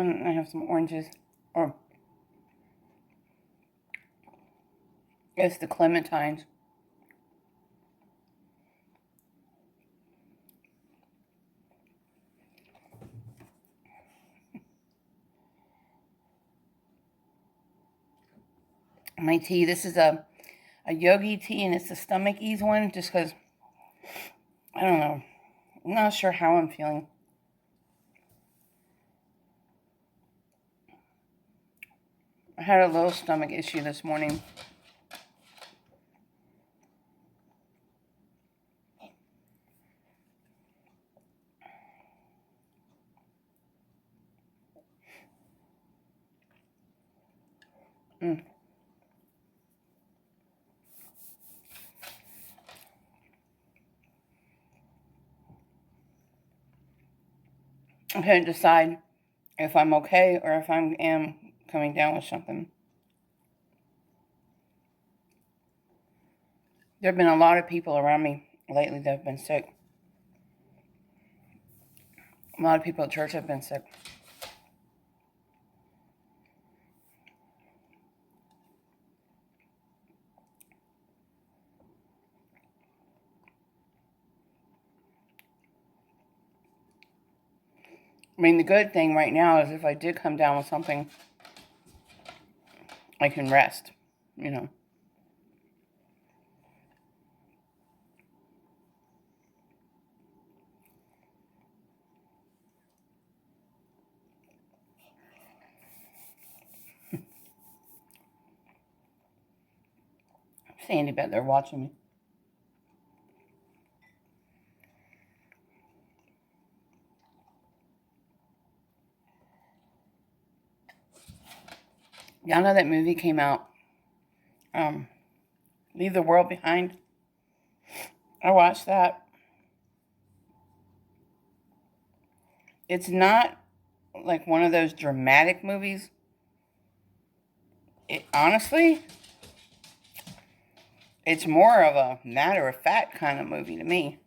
And I have some oranges. Or it's the clementines. My tea. This is a yogi tea, and it's the stomach ease one, just because, I don't know. I'm not sure how I'm feeling. I had a little stomach issue this morning. Mm. I can't decide if I'm okay or if I am coming down with something. There have been a lot of people around me lately that have been sick. A lot of people at church have been sick. I mean, the good thing right now is if I did come down with something, I can rest, you know. Sandy back there watching me. Y'all know that movie came out, Leave the World Behind? I watched that. It's not like one of those dramatic movies. Honestly, it's more of a matter-of-fact kind of movie to me.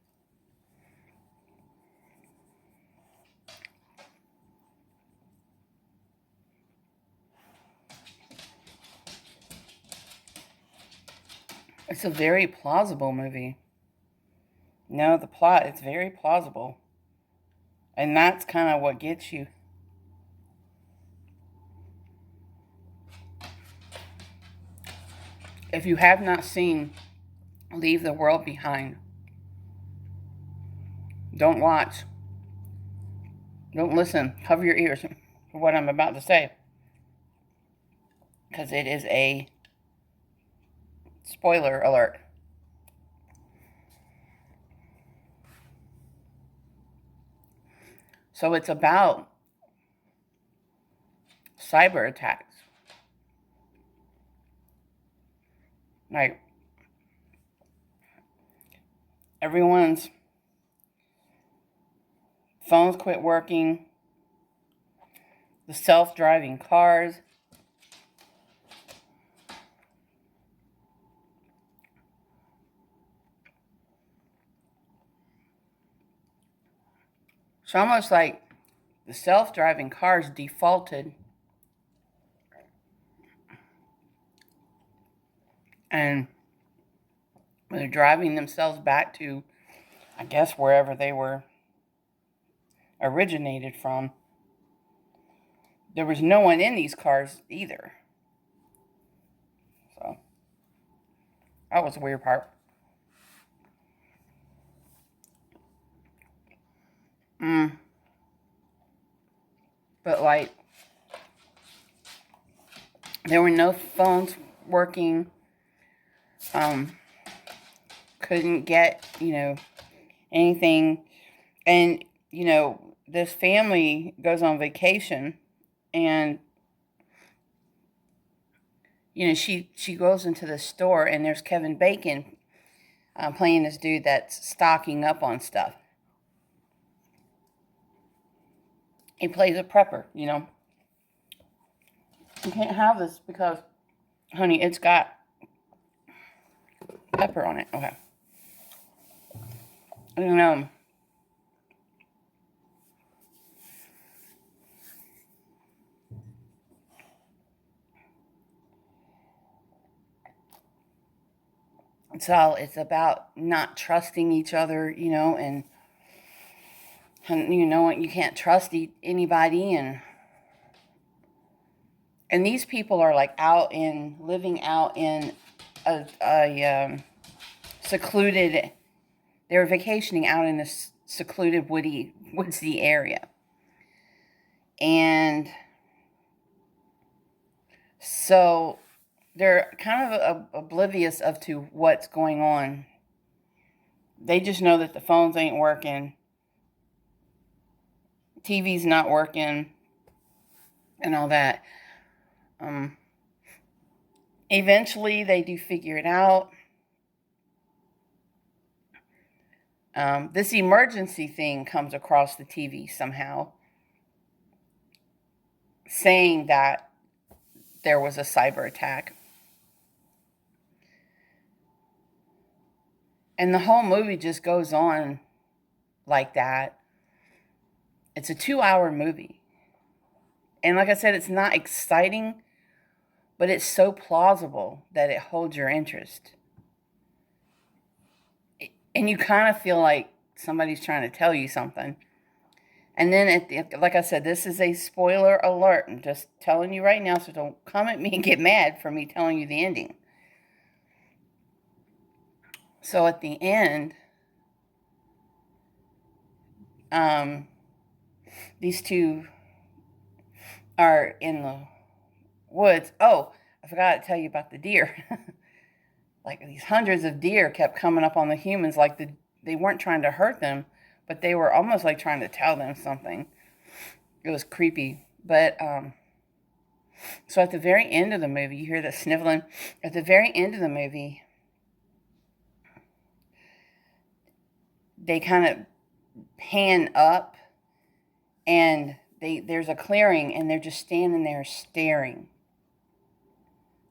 It's a very plausible movie. No, the plot, it's very plausible. And that's kind of what gets you. If you have not seen Leave the World Behind, don't watch. Don't listen. Cover your ears for what I'm about to say. Because it is a spoiler alert. So it's about cyber attacks. Like, everyone's phones quit working. The self-driving cars. It's almost like the self-driving cars defaulted. And they're driving themselves back to, I guess, wherever they were originated from. There was no one in these cars either. So, that was the weird part. But, like, there were no phones working. Couldn't get, anything. And, this family goes on vacation, and, she goes into the store, and there's Kevin Bacon playing this dude that's stocking up on stuff. He plays a prepper, You can't have this because, honey, it's got pepper on it. Okay. I don't know. it's about not trusting each other, and you can't trust anybody, and these people are like living out in a secluded. They're vacationing out in this secluded woodsy area, and so they're kind of oblivious of to what's going on. They just know that the phones ain't working, TV's not working, and all that. Eventually, they do figure it out. This emergency thing comes across the TV somehow, saying that there was a cyber attack. And the whole movie just goes on like that. It's a 2-hour movie. And like I said, it's not exciting, but it's so plausible that it holds your interest. And you kind of feel like somebody's trying to tell you something. And then, like I said, this is a spoiler alert. I'm just telling you right now, so don't come at me and get mad for me telling you the ending. So at the end, these two are in the woods. Oh, I forgot to tell you about the deer. Like these hundreds of deer kept coming up on the humans, like they weren't trying to hurt them, but they were almost like trying to tell them something. It was creepy. But so at the very end of the movie, you hear the sniveling. At the very end of the movie, they kind of pan up, and there's a clearing, and they're just standing there staring.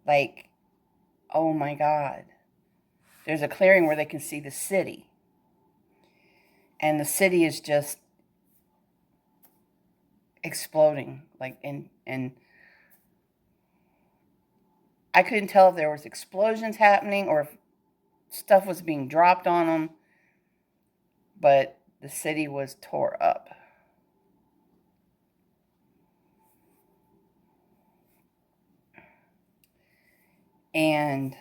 Like, oh my God. There's a clearing where they can see the city. And the city is just exploding. Like, and I couldn't tell if there was explosions happening or if stuff was being dropped on them. But the city was tore up. And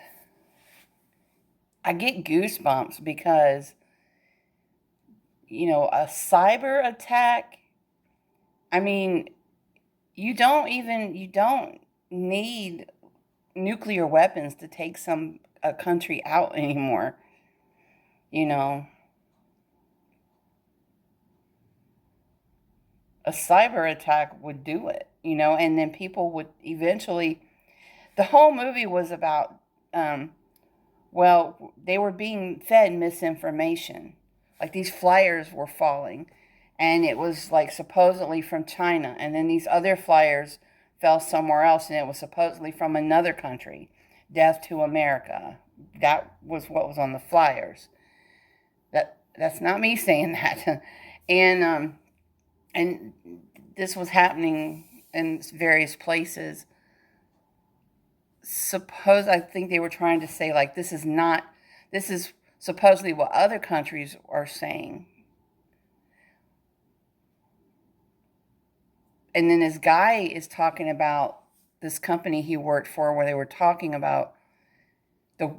I get goosebumps because, a cyber attack, I mean, you don't need nuclear weapons to take a country out anymore. A cyber attack would do it, and then people would eventually. The whole movie was about, they were being fed misinformation. Like these flyers were falling, and it was like supposedly from China, and then these other flyers fell somewhere else, and it was supposedly from another country. Death to America. That was what was on the flyers. That's not me saying that, and this was happening in various places. I think they were trying to say, like, this is supposedly what other countries are saying. And then this guy is talking about this company he worked for, where they were talking about the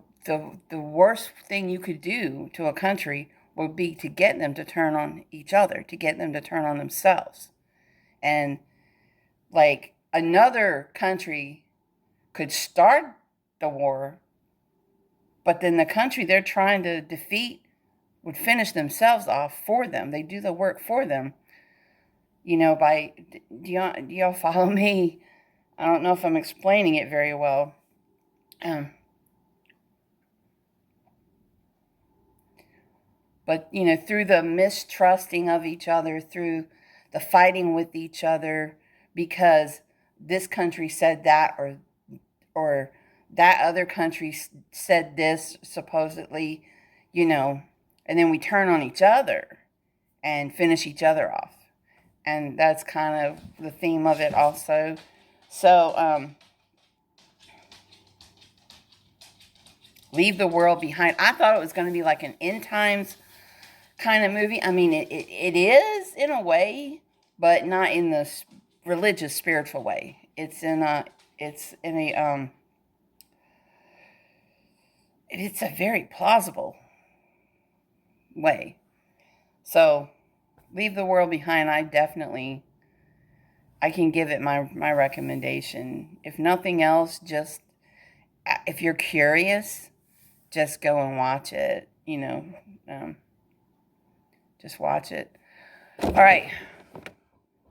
worst thing you could do to a country would be to get them to turn on each other, to get them to turn on themselves. And like another country could start the war, but then the country they're trying to defeat would finish themselves off for them. They do the work for them. Do y'all follow me? I don't know if I'm explaining it very well. But, through the mistrusting of each other, through the fighting with each other, because this country said that, or that other country said this, supposedly, and then we turn on each other and finish each other off. And that's kind of the theme of it also. So, Leave the World Behind. I thought it was going to be like an end times kind of movie. I mean, it is in a way, but not in the religious, spiritual way. It's in a it's a very plausible way. So, Leave the World Behind. I can give it my recommendation. If nothing else, just if you're curious, just go and watch it. Just watch it. All right,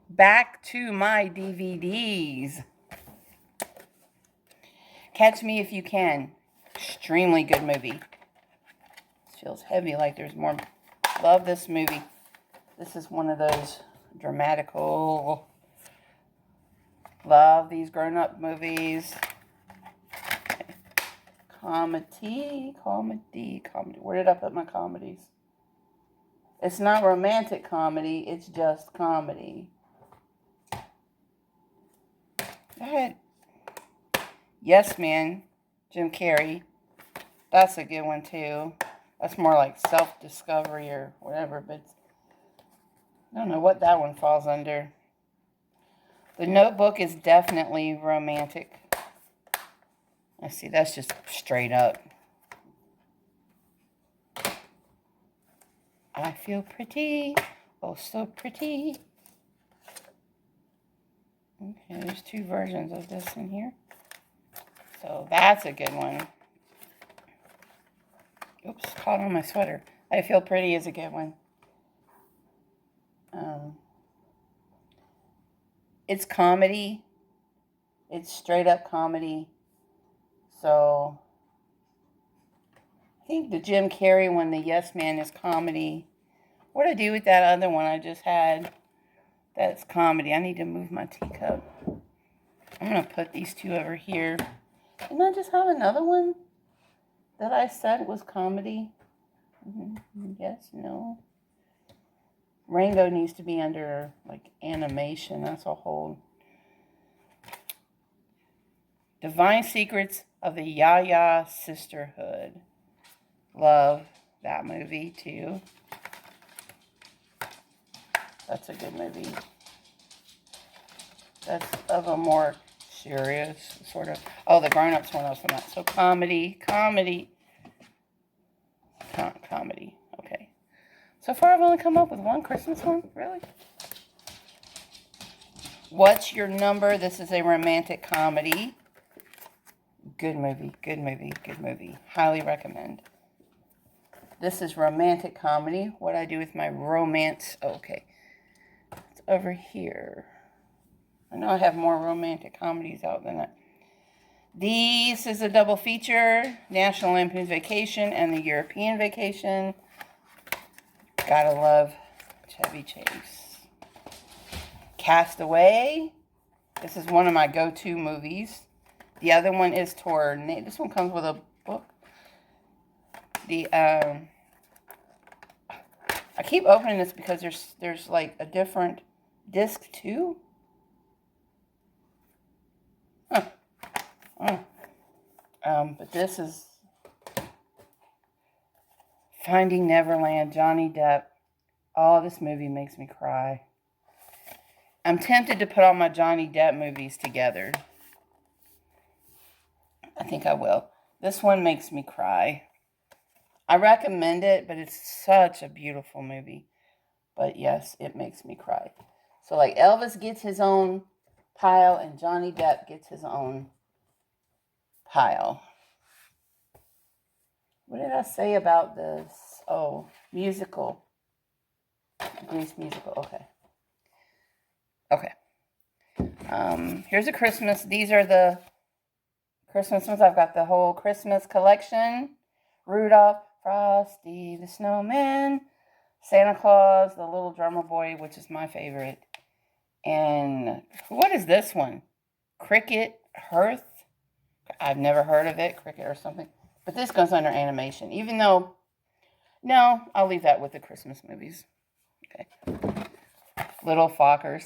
back to my DVDs. Catch Me If You Can. Extremely good movie. It feels heavy, like there's more. Love this movie. This is one of those dramatical. Love these grown-up movies. Okay. Comedy. Where did I put my comedies? It's not romantic comedy. It's just comedy. Go ahead. Yes Man. Jim Carrey. That's a good one too. That's more like self-discovery or whatever, but I don't know what that one falls under. The Notebook is definitely romantic. Let's see, that's just straight up. I Feel Pretty. Oh, so pretty. Okay, there's two versions of this in here. So that's a good one. Oops, caught on my sweater. I Feel Pretty is a good one. It's comedy. It's straight up comedy. So I think the Jim Carrey one, the Yes Man, is comedy. What do I do with that other one I just had? That's comedy. I need to move my teacup. I'm going to put these two over here. Didn't I just have another one that I said was comedy? Yes, no. Rango needs to be under, like, animation. That's a whole... Divine Secrets of the Yaya Sisterhood. Love that movie, too. That's a good movie. That's of a more serious sort of... Oh, the grown-ups one was from that. So comedy. Okay. So far, I've only come up with one Christmas one. Really? What's Your Number? This is a romantic comedy. Good movie. Highly recommend. This is romantic comedy. What I do with my romance. Okay. It's over here. I know I have more romantic comedies out than that. This is a double feature. National Lampoon's Vacation and the European Vacation. Gotta love Chevy Chase. Castaway. This is one of my go-to movies. The other one is Tornado. This one comes with a book. I keep opening this because there's like a different disc too. But this is Finding Neverland, Johnny Depp. Oh, this movie makes me cry. I'm tempted to put all my Johnny Depp movies together. I think I will. This one makes me cry. I recommend it, but it's such a beautiful movie. But yes, it makes me cry. So like Elvis gets his own pile and Johnny Depp gets his own pile. What did I say about this? Oh, musical. Grease musical. Okay. Here's a Christmas. These are the Christmas ones. I've got the whole Christmas collection. Rudolph, Frosty the Snowman, Santa Claus, the Little Drummer Boy, which is my favorite. And what is this one? Cricket Hearth? I've never heard of it. Cricket or something. But this goes under animation. Even though, no, I'll leave that with the Christmas movies. Okay. Little Fockers.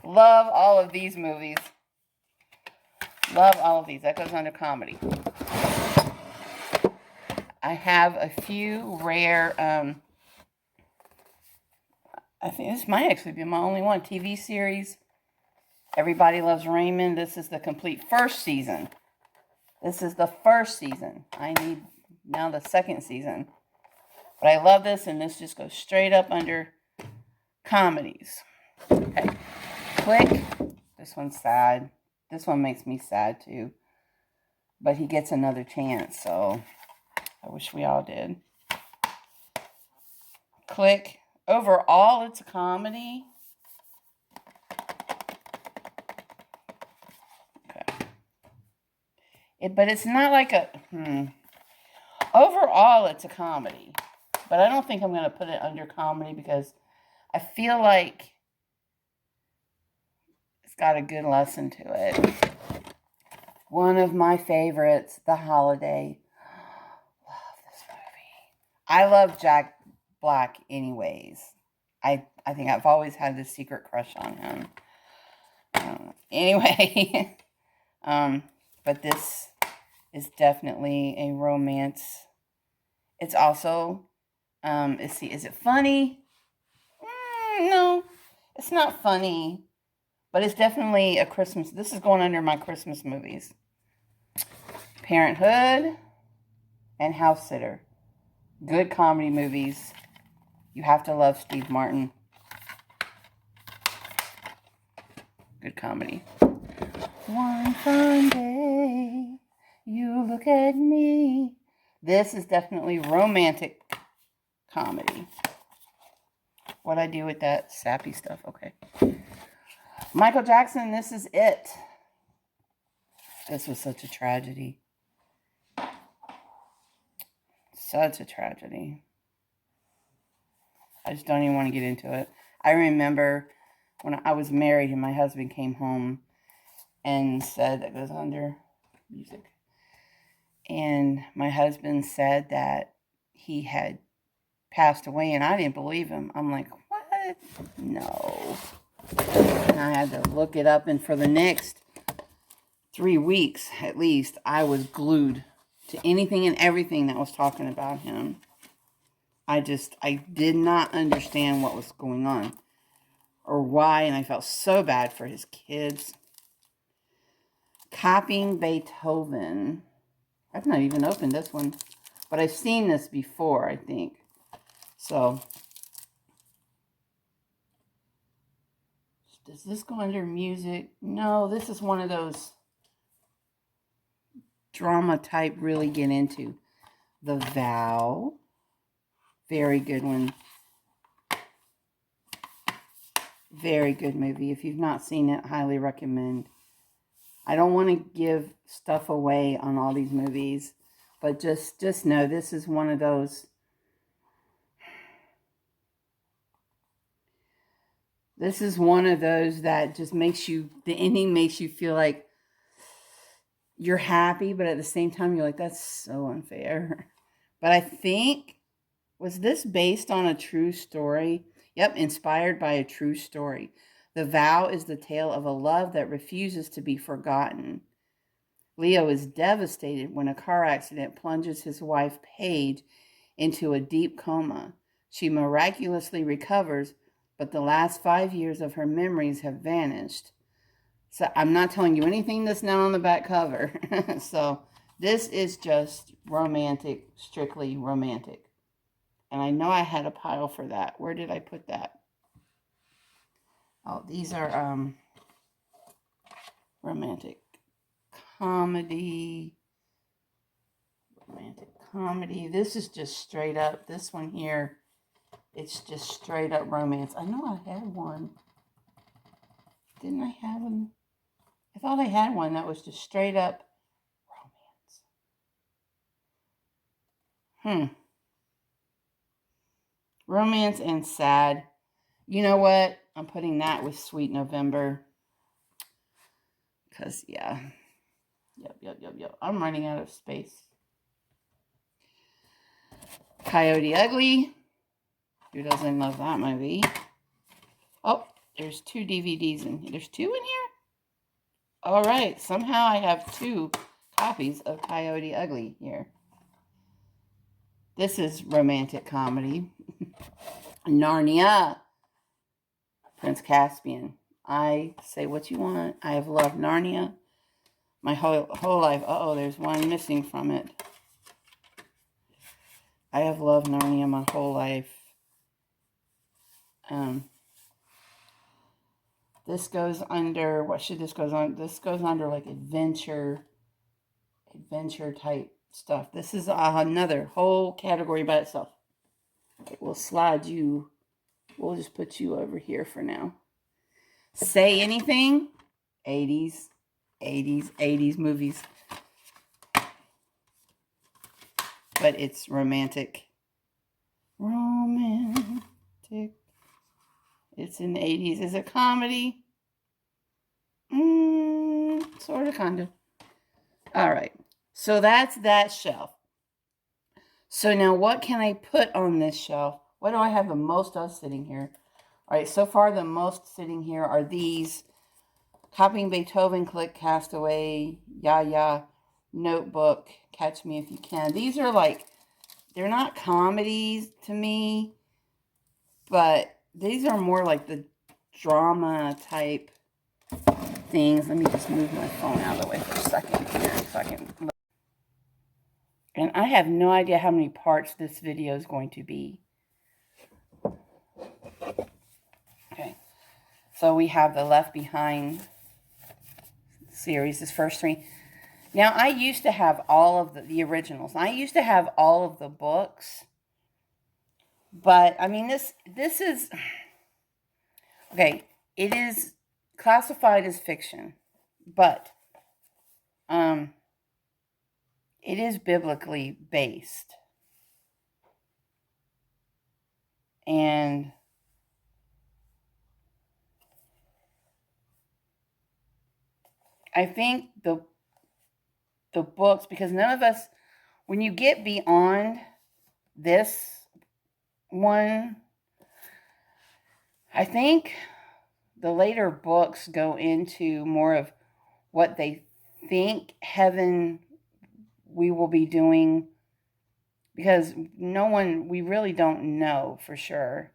Love all of these movies. Love all of these. That goes under comedy. I have a few rare, I think this might actually be my only one, TV series. Everybody Loves Raymond. This is the complete first season. This is the first season. I need now the second season. But I love this, and this just goes straight up under comedies. Okay. Click. This one's sad. This one makes me sad too. But he gets another chance, so I wish we all did. Click. Overall, it's a comedy. Okay. But it's not like a... Overall, it's a comedy. But I don't think I'm going to put it under comedy because I feel like it's got a good lesson to it. One of my favorites, The Holiday. Love this movie. I love Jack Black anyways. I think I've always had this secret crush on him. Anyway, but this is definitely a romance. It's also, is it funny? No, it's not funny, but it's definitely a Christmas. This is going under my Christmas movies. Parenthood and House Sitter. Good comedy movies. You have to love Steve Martin. Good comedy. One fun day, you look at me. This is definitely romantic comedy. What I do with that sappy stuff, okay. Michael Jackson, This Is It. This was such a tragedy. Such a tragedy. I just don't even want to get into it. I remember when I was married and my husband came home and said, that goes under music. And my husband said that he had passed away, and I didn't believe him. I'm like, what? No. And I had to look it up, and for the next 3 weeks, at least, I was glued to anything and everything that was talking about him. I did not understand what was going on or why, and I felt so bad for his kids. Copying Beethoven. I've not even opened this one, but I've seen this before, I think. So, does this go under music? No, this is one of those drama type really get into. The Vow. Very good one. Very good movie. If you've not seen it, highly recommend. I don't want to give stuff away on all these movies, but just know this is one of those. This is one of those that just makes you, the ending makes you feel like you're happy, but at the same time, you're like, that's so unfair. But I think, was this based on a true story? Yep, inspired by a true story. The Vow is the tale of a love that refuses to be forgotten. Leo is devastated when a car accident plunges his wife, Paige, into a deep coma. She miraculously recovers, but the last 5 years of her memories have vanished. So I'm not telling you anything that's not on the back cover. So this is just romantic, strictly romantic. And I know I had a pile for that. Where did I put that? Oh, these are romantic comedy. Romantic comedy. This is just straight up. This one here, it's just straight up romance. I know I had one. Didn't I have one? I thought I had one that was just straight up romance. Romance and sad. You know what? I'm putting that with Sweet November. Because, yeah. Yep. I'm running out of space. Coyote Ugly. Who doesn't love that movie? Oh, there's 2 DVDs in here. There's 2 in here? All right. Somehow I have 2 copies of Coyote Ugly here. This is romantic comedy. Narnia. Prince Caspian. I say what you want. I have loved Narnia my whole life. Uh-oh, there's one missing from it. I have loved Narnia my whole life. This goes under, what should this goes on? This goes under like adventure type stuff. This is another whole category by itself. Okay, we'll slide you. We'll just put you over here for now. Say Anything. 80s movies. But it's romantic. Romantic. It's in the 80s. Is it comedy? Sort of, kind of. All right. So that's that shelf. So now what can I put on this shelf? What do I have the most of sitting here? All right, so far the most sitting here are these. Copying Beethoven, Click, Castaway, Ya, Notebook, Catch Me If You Can. These are like, they're not comedies to me, but these are more like the drama type things. Let me just move my phone out of the way for a second here so I can look. And I have no idea how many parts this video is going to be. Okay, so we have the Left Behind series, this first three. Now, I used to have all of the originals. I used to have all of the books. But, I mean, this is... Okay, it is classified as fiction. But, it is biblically based. And I think the books, because none of us, when you get beyond this one, I think the later books go into more of what they think heaven we will be doing, because we really don't know for sure.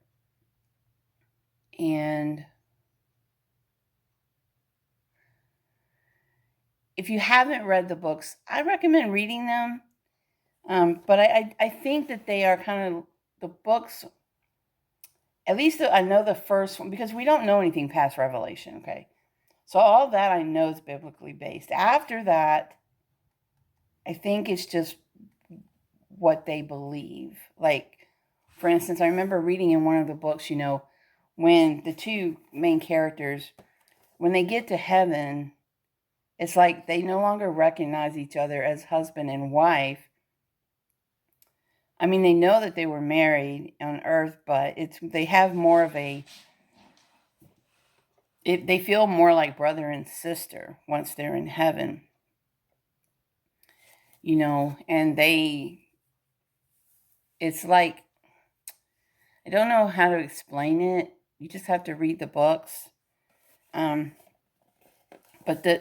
And if you haven't read the books, I recommend reading them. But I think that they are kind of the books, at least I know the first one, because we don't know anything past Revelation, okay? So all that I know is biblically based. After that, I think it's just what they believe. Like, for instance, I remember reading in one of the books, when the two main characters, when they get to heaven, it's like they no longer recognize each other as husband and wife. I mean, they know that they were married on earth, but they have more of they feel more like brother and sister once they're in heaven. And it's like, I don't know how to explain it. You just have to read the books. But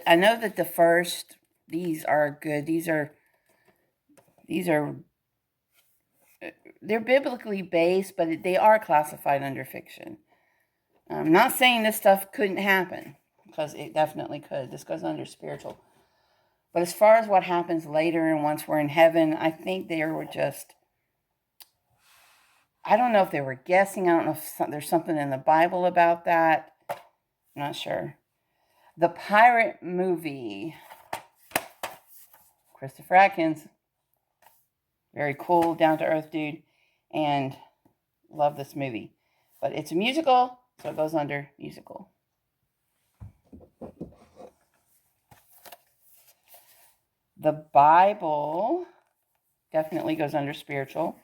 I know that the first, these are good. They're biblically based, but they are classified under fiction. I'm not saying this stuff couldn't happen, because it definitely could. This goes under spiritual. But as far as what happens later and once we're in heaven, I think they were just, I don't know if they were guessing. I don't know if there's something in the Bible about that. I'm not sure. The Pirate movie. Christopher Atkins. Very cool, down-to-earth dude. And love this movie. But it's a musical, so it goes under musical. The Bible definitely goes under spiritual.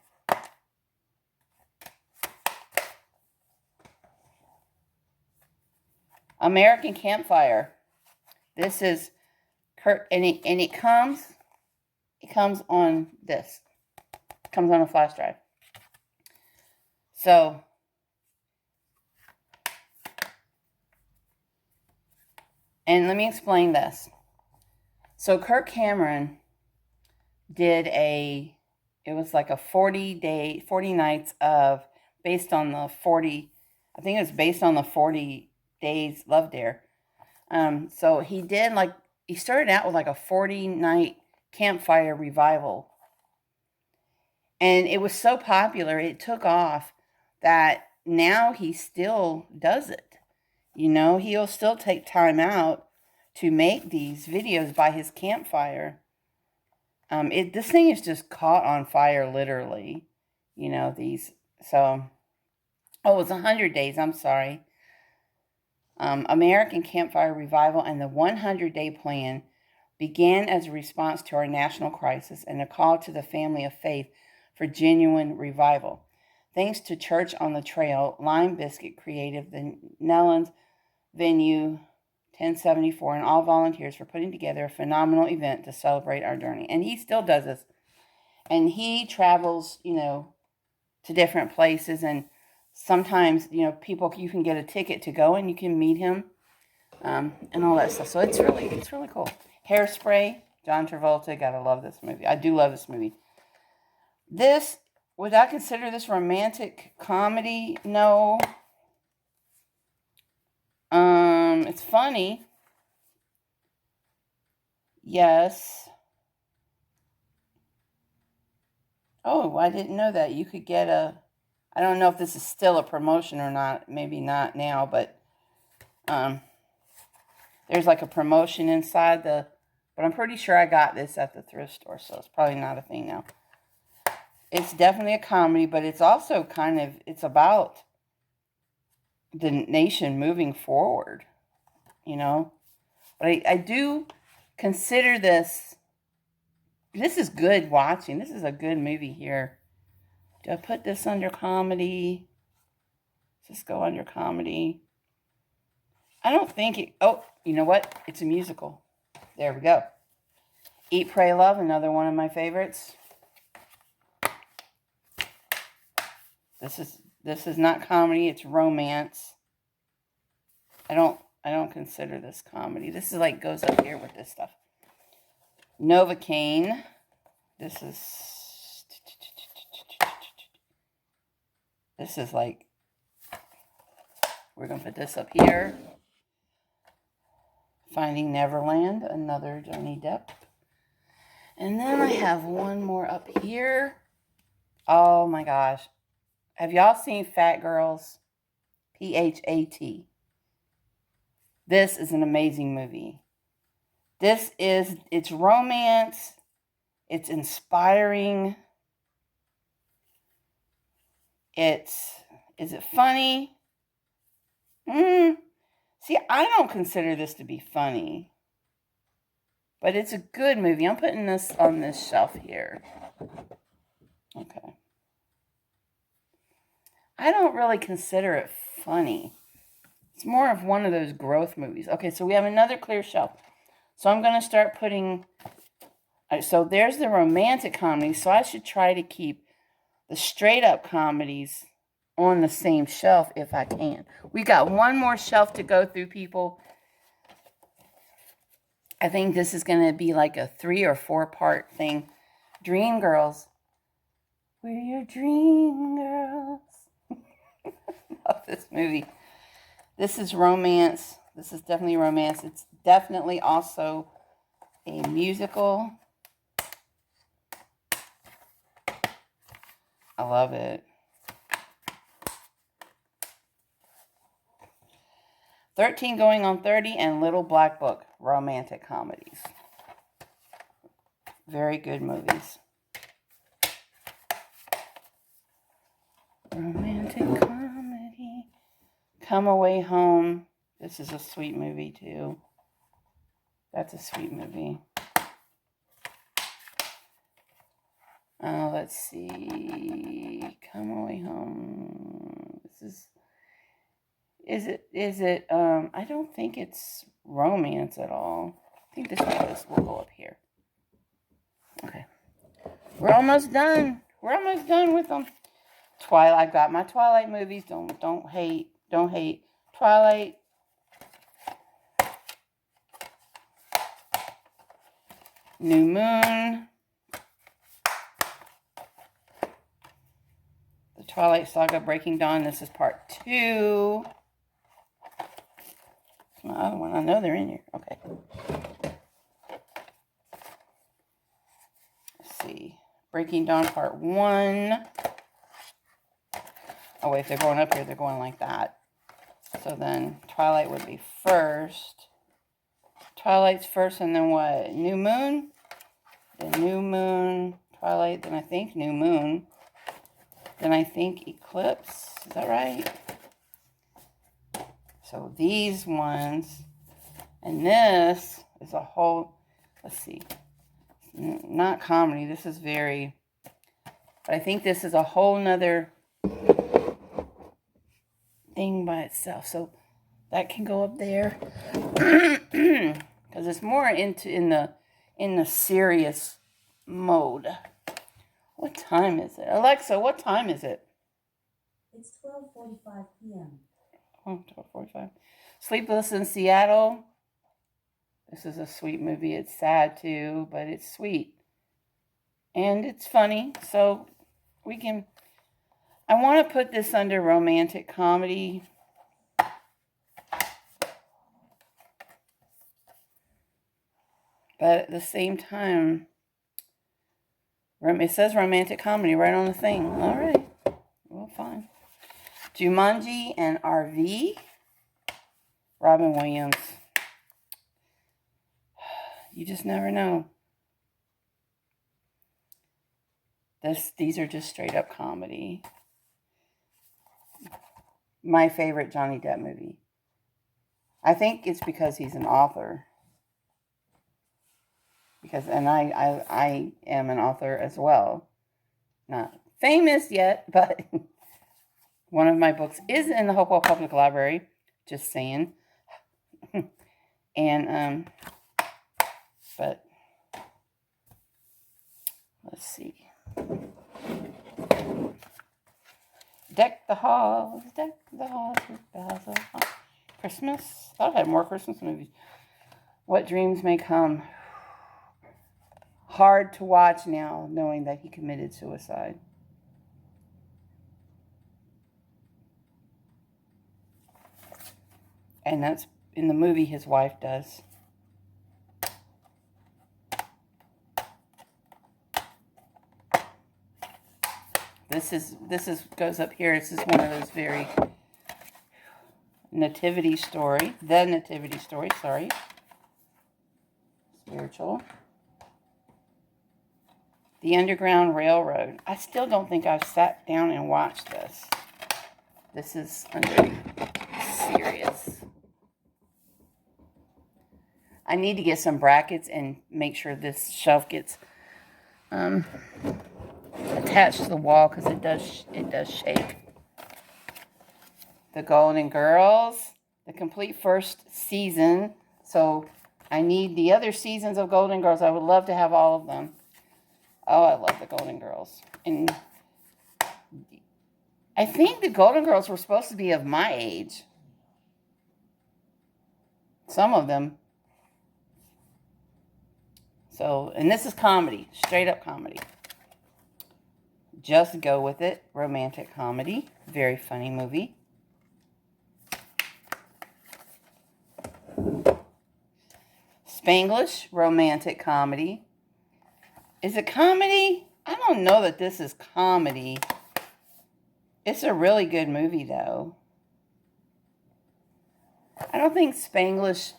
American Campfire. This is Kurt, and it comes on this. It comes on a flash drive. So, and let me explain this. So Kirk Cameron did a It was like a 40 nights of, based on the 40, I think it was based on the 40 days Love Dare. So he started out with like a 40-night campfire revival. And it was so popular, it took off that now he still does it. He'll still take time out to make these videos by his campfire. This thing is just caught on fire, literally. So, oh, it's 100 days, I'm sorry. American Campfire Revival and the 100-day plan began as a response to our national crisis and a call to the family of faith for genuine revival. Thanks to Church on the Trail, Lime Biscuit created the Nellens venue 1074 and all volunteers for putting together a phenomenal event to celebrate our journey. And he still does this. And he travels, to different places, and sometimes, people, you can get a ticket to go and you can meet him, and all that stuff. So it's really cool. Hairspray, John Travolta, gotta love this movie. I do love this movie. Would I consider this romantic comedy? No. It's funny. Yes. Oh, I didn't know that. You could get I don't know if this is still a promotion or not. Maybe not now, but there's like a promotion inside but I'm pretty sure I got this at the thrift store, so it's probably not a thing now. It's definitely a comedy, but it's also it's about the nation moving forward, But I do consider this is good watching. This is a good movie here. Do I put this under comedy? Let's just go under comedy. I don't think it... Oh, you know what? It's a musical. There we go. Eat, Pray, Love, another one of my favorites. This is not comedy, it's romance. I don't consider this comedy. This is like goes up here with this stuff. Novocaine. This is like, we're going to put this up here. Finding Neverland, another Johnny Depp. And then I have one more up here. Oh my gosh. Have y'all seen Fat Girls? P-H-A-T. This is an amazing movie. It's romance. It's inspiring. Is it funny? See, I don't consider this to be funny. But it's a good movie. I'm putting this on this shelf here. Okay. I don't really consider it funny. It's more of one of those growth movies. Okay, so we have another clear shelf. So I'm going to start putting... So there's the romantic comedy. So I should try to keep the straight-up comedies on the same shelf if I can. We got one more shelf to go through, people. I think this is going to be like a 3 or 4 part thing. Dreamgirls. We're your dream girls. Love this movie. This is romance. This is definitely romance. It's definitely also a musical. I love it. 13 Going on 30 and Little Black Book, romantic comedies. Very good movies. Romantic comedy. Come Away Home. This is a sweet movie too. That's a sweet movie. Let's see. Come Away Home. Is it, I don't think it's romance at all. I think this will go up here. Okay. We're almost done. We're almost done with them. Twilight. I've got my Twilight movies. Don't hate. Don't hate. Twilight. New Moon. Twilight Saga Breaking Dawn. This is part 2. That's my other one. I know they're in here. Okay. Let's see. Breaking Dawn part 1. Oh, wait. If they're going up here, they're going like that. So then Twilight would be first. Twilight's first, and then what? New Moon? Then New Moon, Twilight, then I think New Moon. Then I think Eclipse. Is that right? So these ones. And this is a whole, let's see. Not comedy. This is very, but I think this is a whole nother thing by itself. So that can go up there. Because it's more in the serious mode. What time is it? Alexa, what time is it? It's 12:45 p.m. Oh, 12:45. Sleepless in Seattle. This is a sweet movie. It's sad too, but it's sweet. And it's funny. So we can, I want to put this under romantic comedy. But at the same time, it says romantic comedy right on the thing. All right. Well, fine. Jumanji and RV. Robin Williams. You just never know. These are just straight up comedy. My favorite Johnny Depp movie. I think it's because he's an author. And I am an author as well. Not famous yet, but one of my books is in the Hopewell Public Library. Just saying. And, but, let's see. Deck the halls with bells of Christmas. I thought I had more Christmas movies. What Dreams May Come. Hard to watch now, knowing that he committed suicide. And that's in the movie his wife does. This goes up here. This is one of those very nativity story. The nativity story, sorry. Spiritual. The Underground Railroad. I still don't think I've sat down and watched this. This is serious. I need to get some brackets and make sure this shelf gets attached to the wall because it does shake. The Golden Girls, the complete first season. So I need the other seasons of Golden Girls. I would love to have all of them. Oh, I love the Golden Girls. And I think the Golden Girls were supposed to be of my age. Some of them. So, and this is comedy. Straight up comedy. Just Go With It. Romantic comedy. Very funny movie. Spanglish. Romantic comedy. Is it comedy? I don't know that this is comedy. It's a really good movie, though. I don't think Spanglish...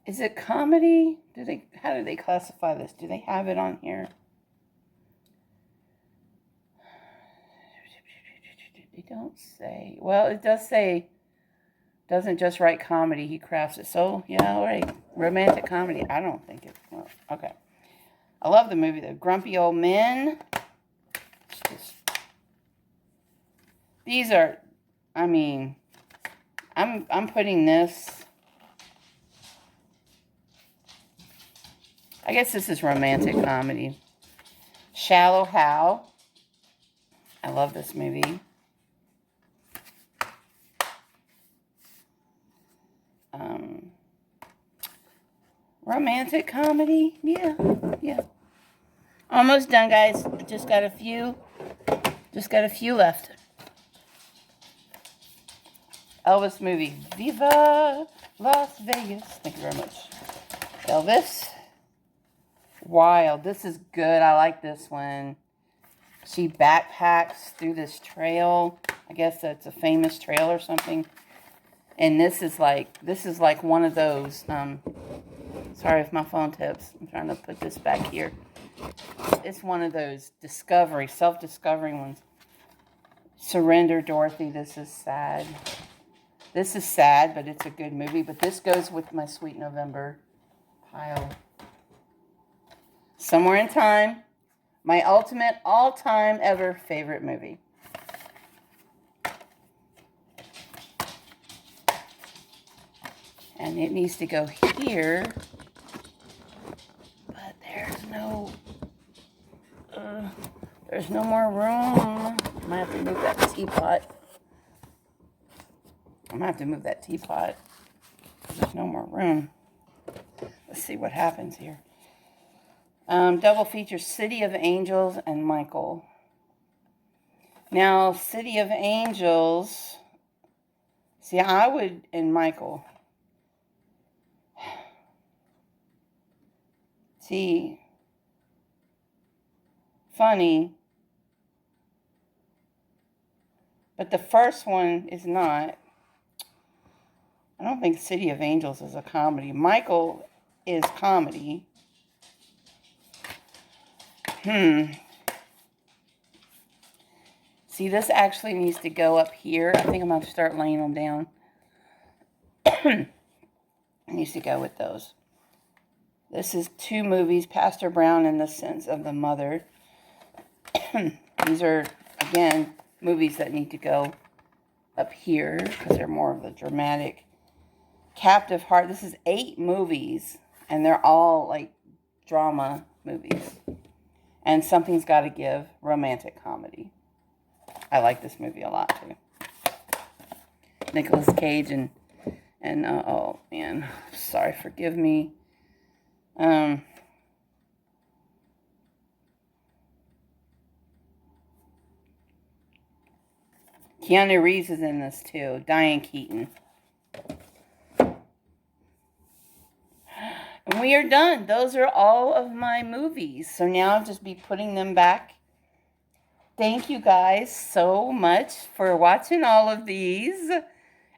Is it comedy? How do they classify this? Do they have it on here? They don't say. Well, it does say... Doesn't just write comedy, he crafts it. So, yeah, all right. Romantic comedy. I don't think it's... Well, okay. I love the movie, The Grumpy Old Men. These are, I mean, I'm putting this, I guess this is romantic comedy. Shallow Hal. I love this movie. Romantic comedy, yeah. Almost done, guys. Just got a few left. Elvis movie. Viva Las Vegas. Thank you very much. Elvis. Wild. This is good. I like this one. She backpacks through this trail. I guess that's a famous trail or something. And this is like one of those. Sorry if my phone tips. I'm trying to put this back here. It's one of those self-discovery ones. Surrender, Dorothy. This is sad. This is sad, but it's a good movie. But this goes with my Sweet November pile. Somewhere in Time. My ultimate all-time ever favorite movie. And it needs to go here. But there's no more room. I might have to move that teapot. There's no more room. Let's see what happens here. Double feature City of Angels and Michael. Now, City of Angels. See, I would, and Michael. See, funny. But the first one is not. I don't think City of Angels is a comedy. Michael is comedy. See, this actually needs to go up here. I think I'm going to start laying them down. It needs to go with those. This is two movies, Pastor Brown and The Sense of the Mother. These are, again, movies that need to go up here because they're more of the dramatic. Captive Heart. This is 8 movies, and they're all like drama movies. And Something's Gotta Give, romantic comedy. I like this movie a lot too. Nicolas Cage and oh man, sorry, forgive me. Keanu Reeves is in this too. Diane Keaton. And we are done. Those are all of my movies. So now I'll just be putting them back. Thank you guys so much for watching all of these.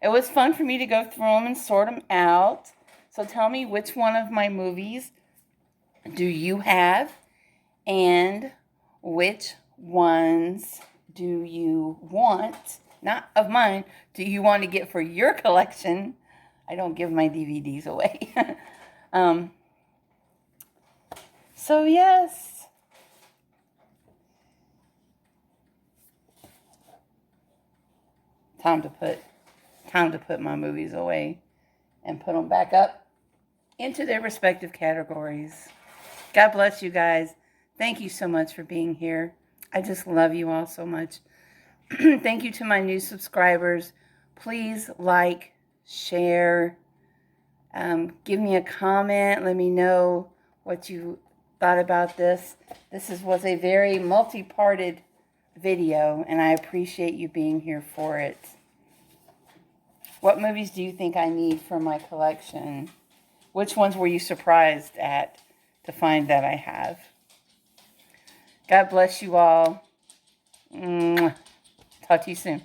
It was fun for me to go through them and sort them out. So tell me which one of my movies do you have? And which ones do you want, not of mine, do you want to get for your collection? I don't give my DVDs away. So yes. Time to put my movies away and put them back up into their respective categories. God bless you guys. Thank you so much for being here. I just love you all so much. Thank you to my new subscribers. Please like, share, give me a comment. Let me know what you thought about this. This was a very multi-parted video, and I appreciate you being here for it. What movies do you think I need for my collection? Which ones were you surprised at to find that I have? God bless you all. Talk to you soon.